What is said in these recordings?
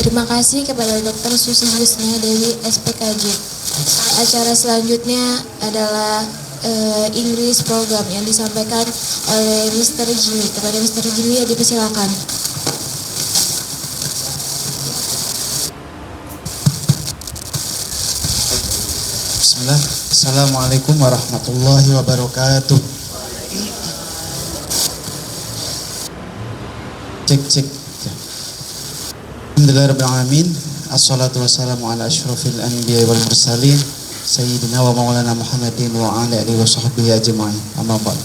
Terima kasih kepada Dr. Susi Husnia Dewi SPKJ. Acara selanjutnya adalah English program yang disampaikan oleh Mr. Jimmy. Kepada Mr. Jimmy dipersilakan. Bismillah. Assalamualaikum warahmatullahi wabarakatuh. Cek. Alhamdulillahirrahmanirrahim. Assalatu wassalamu ala asyrafil anbiya wal mursalin Sayyidina wa maulana Muhammadin wa ala alihi wa sahbihi ajma'in. Amma ba'd.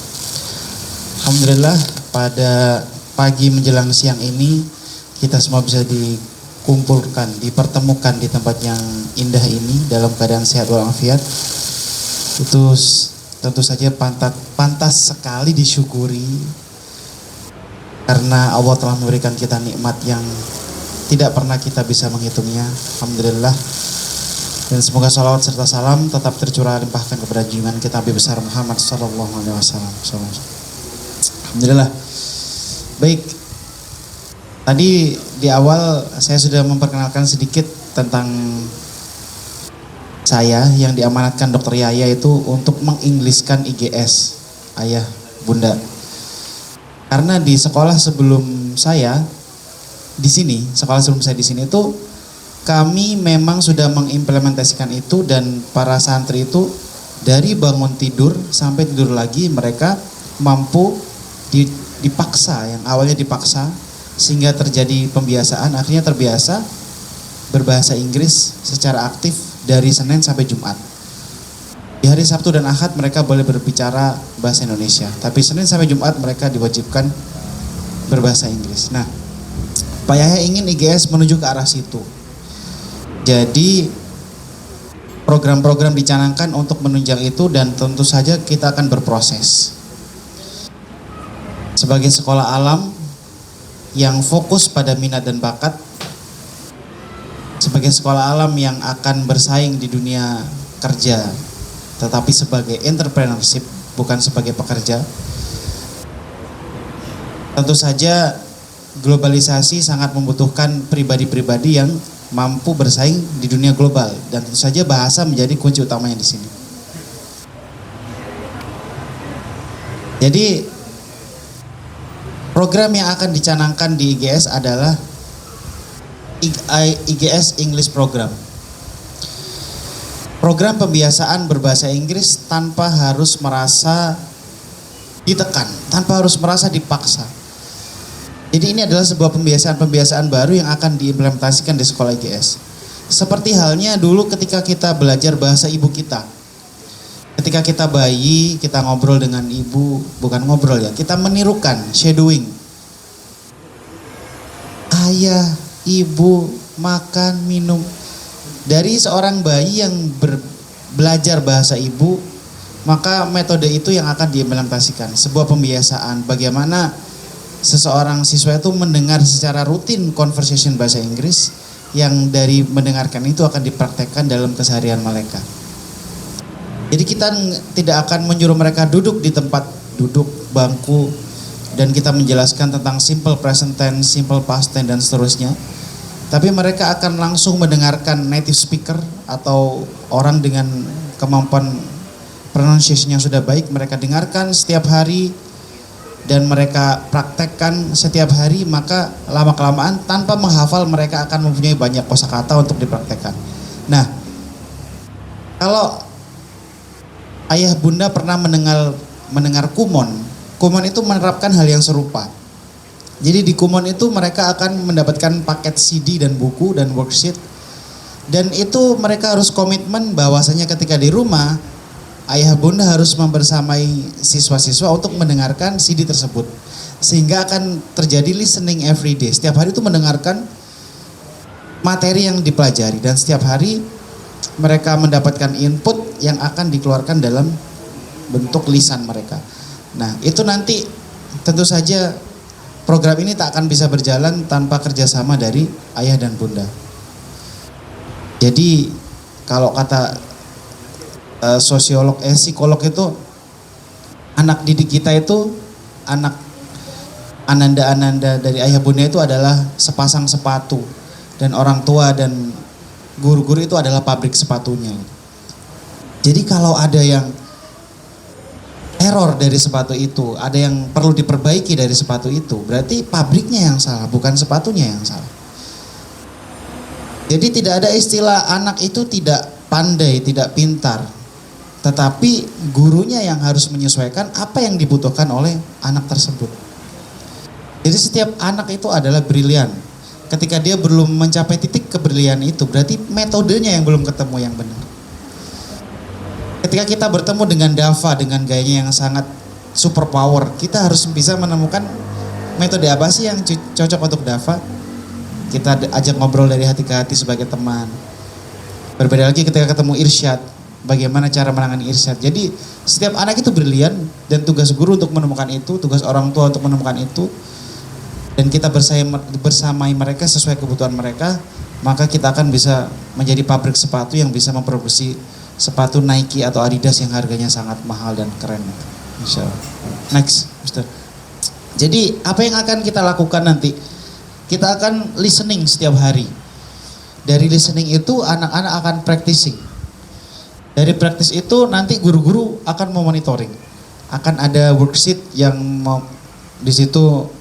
Alhamdulillah, pada pagi menjelang siang ini kita semua bisa dikumpulkan, dipertemukan di tempat yang indah ini dalam keadaan sehat walafiat. Itu tentu saja pantas sekali disyukuri, karena Allah telah memberikan kita nikmat yang tidak pernah kita bisa menghitungnya. Alhamdulillah. Dan semoga salawat serta salam tetap tercurah limpahkan kepada junjungan kita Nabi besar Muhammad sallallahu alaihi wasallam. Alhamdulillah. Baik. Tadi di awal saya sudah memperkenalkan sedikit tentang saya yang diamanatkan Dr. Yaya itu untuk mengingliskan IGS, ayah bunda. Karena di sekolah sebelum saya di sini itu kami memang sudah mengimplementasikan itu, dan para santri itu dari bangun tidur sampai tidur lagi mereka mampu dipaksa, yang awalnya dipaksa sehingga terjadi pembiasaan, akhirnya terbiasa berbahasa Inggris secara aktif dari Senin sampai Jumat. Di hari Sabtu dan Ahad mereka boleh berbicara bahasa Indonesia, tapi Senin sampai Jumat mereka diwajibkan berbahasa Inggris. Nah, Pak Yahya ingin IGS menuju ke arah situ. Jadi program-program dicanangkan untuk menunjang itu, dan tentu saja kita akan berproses. Sebagai sekolah alam yang fokus pada minat dan bakat, sebagai sekolah alam yang akan bersaing di dunia kerja, tetapi sebagai entrepreneurship, bukan sebagai pekerja. Tentu saja globalisasi sangat membutuhkan pribadi-pribadi yang mampu bersaing di dunia global, dan tentu saja bahasa menjadi kunci utamanya di sini. Jadi program yang akan dicanangkan di IGS adalah IGS English Program. Program pembiasaan berbahasa Inggris tanpa harus merasa ditekan, tanpa harus merasa dipaksa. Jadi ini adalah sebuah pembiasaan baru yang akan diimplementasikan di sekolah IGS. Seperti halnya dulu ketika kita belajar bahasa ibu kita. Ketika kita bayi, kita ngobrol dengan ibu, bukan ngobrol ya, kita menirukan, shadowing. Ayah, ibu, makan, minum. Dari seorang bayi yang belajar bahasa ibu, maka metode itu yang akan diimplementasikan. Sebuah pembiasaan bagaimana seseorang siswa itu mendengar secara rutin conversation bahasa Inggris, yang dari mendengarkan itu akan dipraktekkan dalam keseharian mereka. Jadi kita tidak akan menyuruh mereka duduk di tempat duduk bangku dan kita menjelaskan tentang simple present tense, simple past tense dan seterusnya. Tapi mereka akan langsung mendengarkan native speaker atau orang dengan kemampuan pronunciation yang sudah baik, mereka dengarkan setiap hari dan mereka praktekkan setiap hari, maka lama-kelamaan tanpa menghafal mereka akan mempunyai banyak kosakata untuk dipraktekkan. Nah, kalau ayah bunda pernah mendengar Kumon itu menerapkan hal yang serupa. Jadi di Kumon itu mereka akan mendapatkan paket CD dan buku dan worksheet, dan itu mereka harus komitmen bahwasanya ketika di rumah ayah bunda harus membersamai siswa-siswa untuk mendengarkan CD tersebut, sehingga akan terjadi listening every day. Setiap hari itu mendengarkan materi yang dipelajari, dan setiap hari mereka mendapatkan input yang akan dikeluarkan dalam bentuk lisan mereka. Nah, itu nanti tentu saja program ini tak akan bisa berjalan tanpa kerjasama dari ayah dan bunda. Jadi kalau kata psikolog itu, anak didik kita itu, anak ananda-ananda dari ayah bunda itu adalah sepasang sepatu dan orang tua dan guru-guru itu adalah pabrik sepatunya. Jadi kalau ada yang error dari sepatu itu, ada yang perlu diperbaiki dari sepatu itu, berarti pabriknya yang salah, bukan sepatunya yang salah. Jadi tidak ada istilah anak itu tidak pandai, tidak pintar, tetapi gurunya yang harus menyesuaikan apa yang dibutuhkan oleh anak tersebut. Jadi setiap anak itu adalah brilian. Ketika dia belum mencapai titik kebrilian itu, berarti metodenya yang belum ketemu yang benar. Ketika kita bertemu dengan Dava dengan gayanya yang sangat super power, kita harus bisa menemukan metode apa sih yang cocok untuk Dava. Kita ajak ngobrol dari hati ke hati sebagai teman. Berbeda lagi ketika ketemu Irsyad, bagaimana cara menangani Irsyad. Jadi setiap anak itu brilian dan tugas guru untuk menemukan itu, tugas orang tua untuk menemukan itu. Dan kita bersamai mereka sesuai kebutuhan mereka, maka kita akan bisa menjadi pabrik sepatu yang bisa memproduksi sepatu Nike atau Adidas yang harganya sangat mahal dan keren. Insya Allah. Next, Mister. Jadi apa yang akan kita lakukan nanti? Kita akan listening setiap hari. Dari listening itu anak-anak akan practicing. Dari practice itu nanti guru-guru akan memonitoring. Akan ada worksheet yang di situ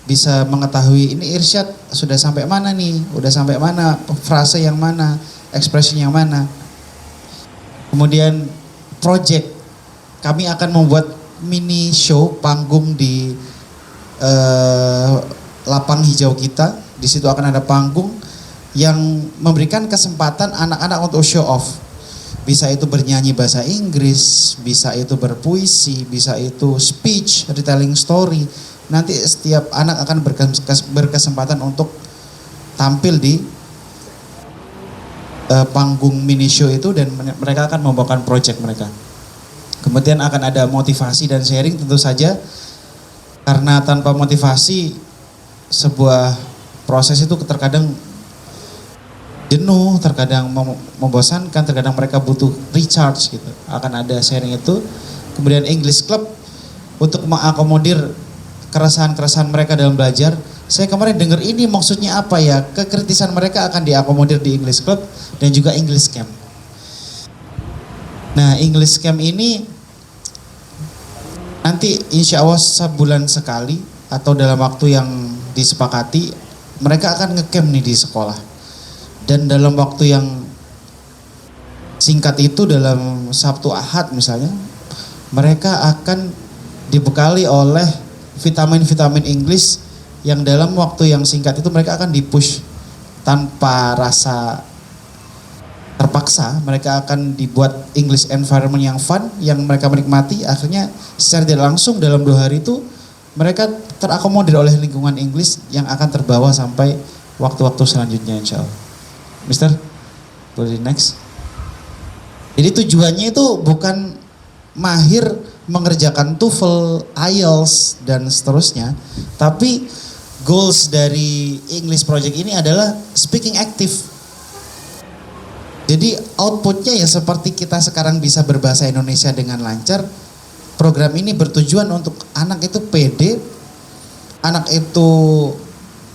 bisa mengetahui ini Irsyad sudah sampai mana nih, udah sampai mana, frase yang mana, ekspresi yang mana. Kemudian project, kami akan membuat mini show panggung di lapang hijau kita. Di situ akan ada panggung yang memberikan kesempatan anak-anak untuk show off. Bisa itu bernyanyi bahasa Inggris, bisa itu berpuisi, bisa itu speech, retelling story. Nanti setiap anak akan berkesempatan untuk tampil di panggung mini show itu dan mereka akan membawakan project mereka. Kemudian akan ada motivasi dan sharing tentu saja, karena tanpa motivasi sebuah proses itu terkadang jenuh, terkadang membosankan, terkadang mereka butuh recharge gitu. Akan ada sharing itu. Kemudian English Club untuk mengakomodir keresahan-keresahan mereka dalam belajar. Saya kemarin dengar ini maksudnya apa ya? Kekritisan mereka akan diakomodir di English Club dan juga English Camp. Nah, English Camp ini nanti insya Allah sebulan sekali atau dalam waktu yang disepakati mereka akan ngecamp nih di sekolah. Dan dalam waktu yang singkat itu, dalam Sabtu Ahad misalnya, mereka akan dibekali oleh vitamin-vitamin English yang dalam waktu yang singkat itu mereka akan dipush tanpa rasa terpaksa. Mereka akan dibuat English environment yang fun, yang mereka menikmati. Akhirnya secara tidak langsung dalam 2 hari itu mereka terakomodir oleh lingkungan English yang akan terbawa sampai waktu-waktu selanjutnya insya Allah. Mister, boleh next. Jadi tujuannya itu bukan mahir mengerjakan TOEFL, IELTS dan seterusnya, tapi goals dari English Project ini adalah speaking active. Jadi outputnya ya seperti kita sekarang bisa berbahasa Indonesia dengan lancar. Program ini bertujuan untuk anak itu pede, anak itu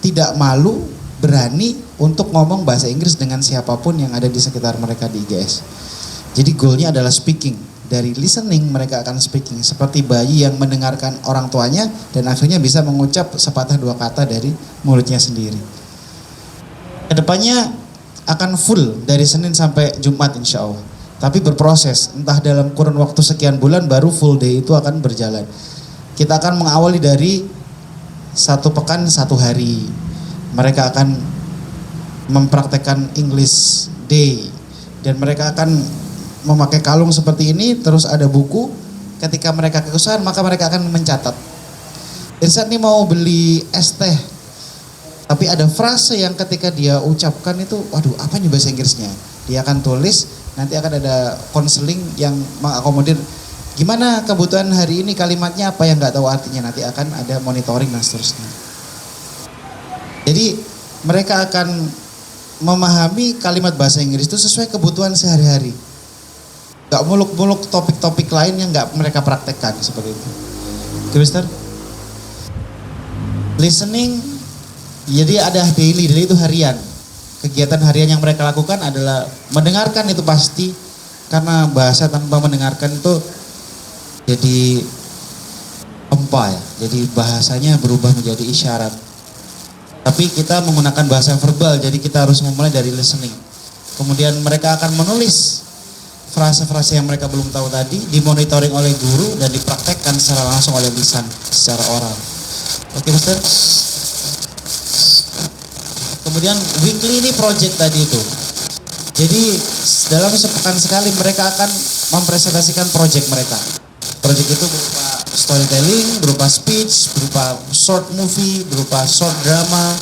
tidak malu, berani untuk ngomong bahasa Inggris dengan siapapun yang ada di sekitar mereka di IGS. Jadi goalnya adalah speaking. Dari listening mereka akan speaking seperti bayi yang mendengarkan orang tuanya dan akhirnya bisa mengucap sepatah 2 kata dari mulutnya sendiri. Kedepannya akan full dari Senin sampai Jumat insya Allah. Tapi berproses, entah dalam kurun waktu sekian bulan baru full day itu akan berjalan. Kita akan mengawali dari 1 pekan 1 hari. Mereka akan mempraktekkan English Day dan mereka akan memakai kalung seperti ini, terus ada buku. Ketika mereka kesusahan maka mereka akan mencatat. Irsyad nih mau beli es teh, tapi ada frase yang ketika dia ucapkan itu, waduh apa nih bahasa Inggrisnya? Dia akan tulis, nanti akan ada konseling yang mengakomodir gimana kebutuhan hari ini, kalimatnya apa yang nggak tahu artinya, nanti akan ada monitoring dan seterusnya. Jadi mereka akan memahami kalimat bahasa Inggris itu sesuai kebutuhan sehari-hari. Gak muluk-muluk topik-topik lain yang gak mereka praktekkan seperti itu. Oke, Mister? Listening, jadi ada daily itu harian. kegiatan harian yang mereka lakukan adalah mendengarkan, itu pasti, karena bahasa tanpa mendengarkan itu jadi empa ya, jadi bahasanya berubah menjadi isyarat. Tapi kita menggunakan bahasa verbal, jadi kita harus memulai dari listening. Kemudian mereka akan menulis frase-frase yang mereka belum tahu tadi, dimonitoring oleh guru dan dipraktekkan secara langsung oleh lisan, secara oral. Oke, Mister. Kemudian weekly ini project tadi itu. Jadi dalam sepekan sekali mereka akan mempresentasikan project mereka. Project itu berupa storytelling, berupa speech, berupa short movie, berupa short drama,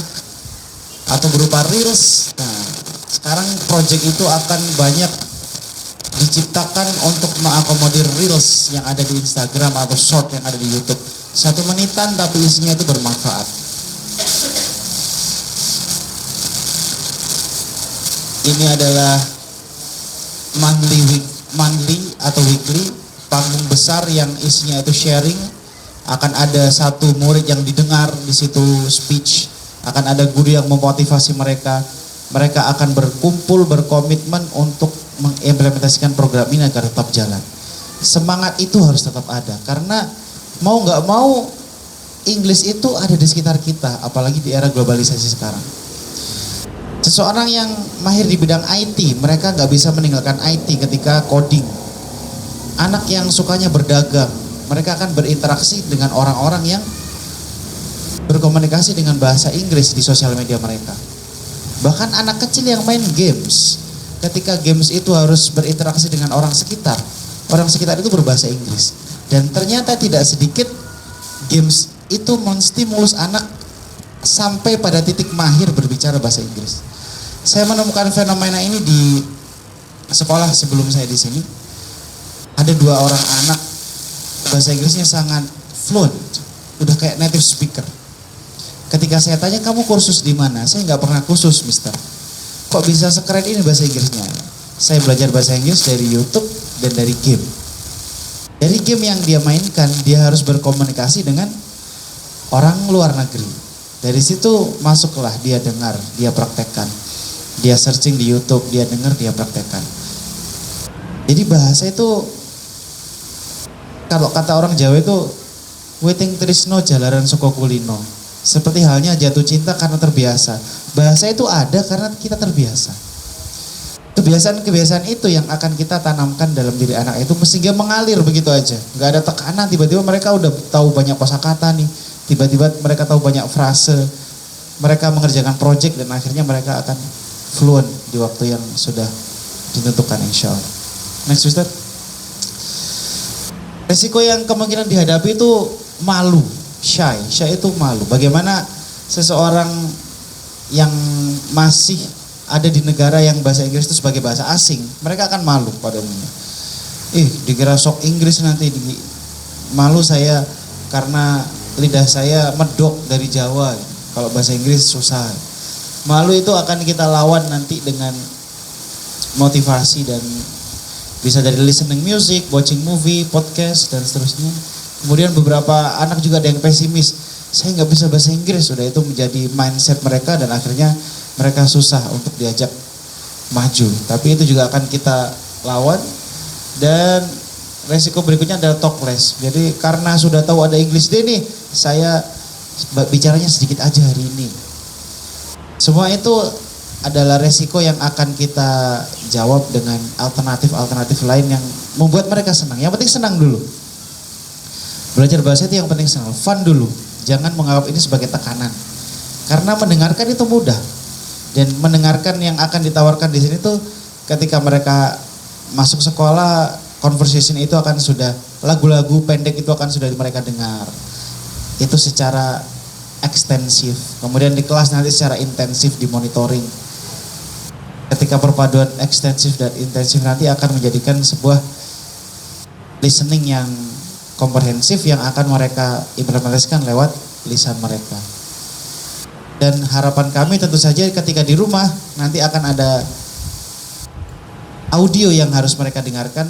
atau berupa reels. Nah, sekarang project itu akan banyak diciptakan untuk mengakomodir reels yang ada di Instagram atau short yang ada di YouTube. 1 menitan tapi isinya itu bermanfaat. Ini adalah monthly atau weekly, panggung besar yang isinya itu sharing. Akan ada 1 murid yang didengar di situ speech, akan ada guru yang memotivasi mereka. Mereka akan berkumpul, berkomitmen untuk mengimplementasikan program ini agar tetap jalan. Semangat itu harus tetap ada, karena mau nggak mau Inggris itu ada di sekitar kita, apalagi di era globalisasi sekarang. Seseorang yang mahir di bidang IT, mereka nggak bisa meninggalkan IT ketika coding. Anak yang sukanya berdagang, mereka akan berinteraksi dengan orang-orang yang berkomunikasi dengan bahasa Inggris di sosial media mereka. Bahkan anak kecil yang main games, ketika games itu harus berinteraksi dengan orang sekitar itu berbahasa Inggris. Dan ternyata tidak sedikit games itu menstimulus anak sampai pada titik mahir berbicara bahasa Inggris. Saya menemukan fenomena ini di sekolah sebelum saya di sini. Ada 2 orang anak bahasa Inggrisnya sangat fluent, udah kayak native speaker. Ketika saya tanya, kamu kursus di mana? Saya nggak pernah kursus, Mister. Kok bisa sekeren ini bahasa Inggrisnya? Saya belajar bahasa Inggris dari YouTube dan dari game. Dari game yang dia mainkan, dia harus berkomunikasi dengan orang luar negeri. Dari situ masuklah dia dengar, dia praktekkan. Dia searching di YouTube, dia dengar, dia praktekkan. Jadi bahasa itu, kalau kata orang Jawa itu, weting trisno jalaran soko kulino. Seperti halnya jatuh cinta karena terbiasa. Bahasa itu ada karena kita terbiasa. Kebiasaan-kebiasaan itu yang akan kita tanamkan dalam diri anak itu sehingga mengalir begitu aja. Gak ada tekanan, tiba-tiba mereka udah tahu banyak kosakata nih. Tiba-tiba mereka tahu banyak frase. Mereka mengerjakan project dan akhirnya mereka akan fluent di waktu yang sudah ditentukan, insya Allah. Next, Ustaz. Resiko yang kemungkinan dihadapi itu malu. Shy itu malu. Bagaimana seseorang yang masih ada di negara yang bahasa Inggris itu sebagai bahasa asing, mereka akan malu pada umumnya. Dikira sok Inggris nanti, malu saya karena lidah saya medok dari Jawa. Kalau bahasa Inggris susah. Malu itu akan kita lawan nanti dengan motivasi dan bisa dari listening music, watching movie, podcast dan seterusnya. Kemudian beberapa anak juga ada yang pesimis, saya nggak bisa bahasa Inggris, sudah itu menjadi mindset mereka dan akhirnya mereka susah untuk diajak maju. Tapi itu juga akan kita lawan. Dan resiko berikutnya adalah talk less. Jadi karena sudah tahu ada English Day nih, saya bicaranya sedikit aja hari ini. Semua itu adalah resiko yang akan kita jawab dengan alternatif lain yang membuat mereka senang. Yang penting senang dulu. Belajar bahasa itu yang penting senang, fun dulu. Jangan menganggap ini sebagai tekanan. Karena mendengarkan itu mudah. Dan mendengarkan yang akan ditawarkan di sini tuh ketika mereka masuk sekolah, conversation itu akan sudah, lagu-lagu pendek itu akan sudah mereka dengar. Itu secara ekstensif. Kemudian di kelas nanti secara intensif dimonitoring. Ketika perpaduan ekstensif dan intensif nanti akan menjadikan sebuah listening yang komprehensif yang akan mereka implementasikan lewat lisan mereka. Dan harapan kami tentu saja ketika di rumah nanti akan ada audio yang harus mereka dengarkan,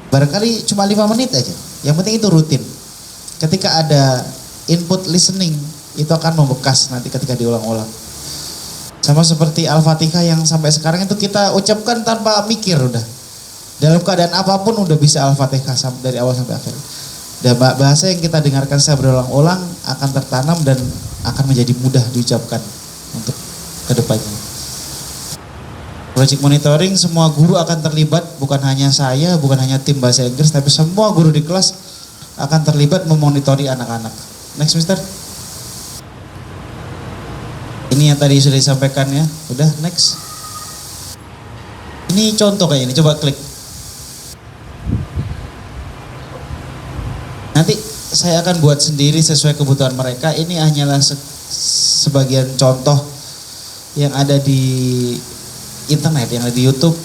barangkali cuma 5 menit aja. Yang penting itu rutin. Ketika ada input listening, itu akan membekas nanti ketika diulang-ulang. Sama seperti Al-Fatihah yang sampai sekarang itu kita ucapkan tanpa mikir udah. Dalam keadaan apapun udah bisa Al-Fatihah dari awal sampai akhir. Dan bahasa yang kita dengarkan secara berulang-ulang akan tertanam dan akan menjadi mudah diucapkan untuk kedepannya. Project monitoring semua guru akan terlibat, bukan hanya saya, bukan hanya tim bahasa Inggris, tapi semua guru di kelas akan terlibat memonitori anak-anak. Next, Mister. Ini yang tadi sudah disampaikan ya. Udah, next. Ini contoh kayak ini, coba klik. Nanti saya akan buat sendiri sesuai kebutuhan mereka. Ini hanyalah sebagian contoh yang ada di internet, yang ada di YouTube.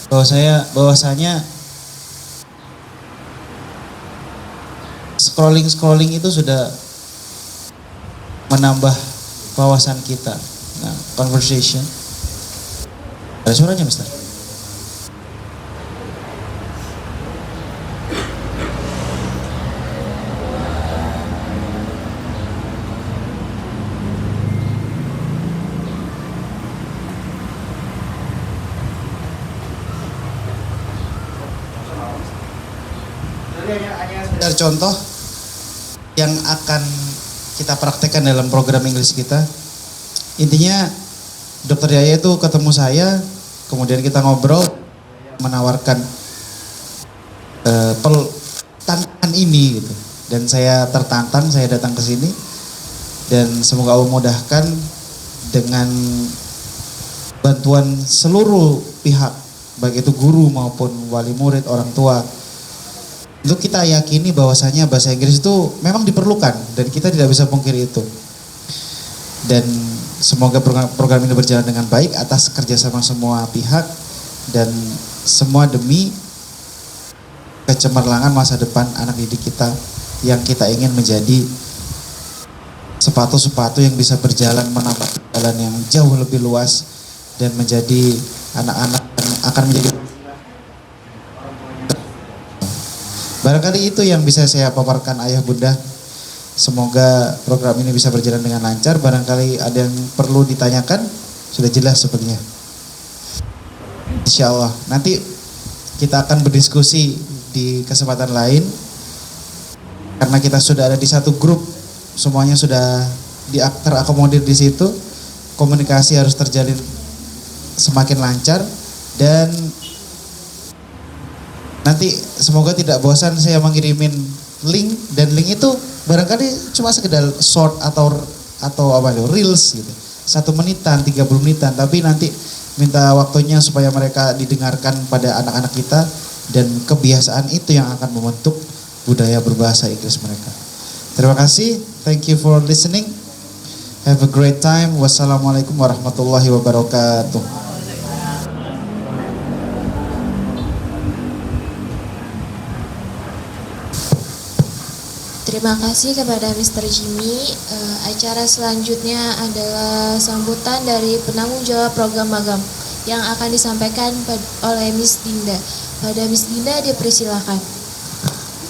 Bahwasanya scrolling itu sudah menambah wawasan kita. Nah, conversation. Ada suaranya, Mister? Hanya contoh yang akan kita praktekkan dalam program Inggris kita. Intinya Dr. Yaya itu ketemu saya, kemudian kita ngobrol, menawarkan tantangan ini gitu. Dan saya tertantang, saya datang ke sini dan semoga Allah mudahkan dengan bantuan seluruh pihak, baik itu guru maupun wali murid, orang tua. Untuk kita yakini bahwasanya bahasa Inggris itu memang diperlukan dan kita tidak bisa pungkiri itu. Dan semoga program ini berjalan dengan baik atas kerjasama semua pihak dan semua demi kecemerlangan masa depan anak didik kita yang kita ingin menjadi sepatu-sepatu yang bisa berjalan menapaki jalan yang jauh lebih luas dan menjadi anak-anak yang akan menjadi. Barangkali itu yang bisa saya paparkan ayah bunda. Semoga program ini bisa berjalan dengan lancar. Barangkali ada yang perlu ditanyakan, sudah jelas sepertinya. Insya Allah nanti kita akan berdiskusi di kesempatan lain. Karena kita sudah ada di satu grup, semuanya sudah terakomodir di situ. Komunikasi harus terjalin semakin lancar dan nanti semoga tidak bosan saya mengirimin link, dan link itu barangkali cuma sekedar short atau apa itu reels gitu, 1 menitan 30 menitan, tapi nanti minta waktunya supaya mereka didengarkan pada anak-anak kita dan kebiasaan itu yang akan membentuk budaya berbahasa Inggris mereka. Terima kasih, thank you for listening, have a great time. Wassalamualaikum warahmatullahi wabarakatuh. Terima kasih kepada Mr. Jimmy. Acara selanjutnya adalah sambutan dari penanggung jawab program magang yang akan disampaikan oleh Miss Dinda. Pada Miss Dinda dipersilakan.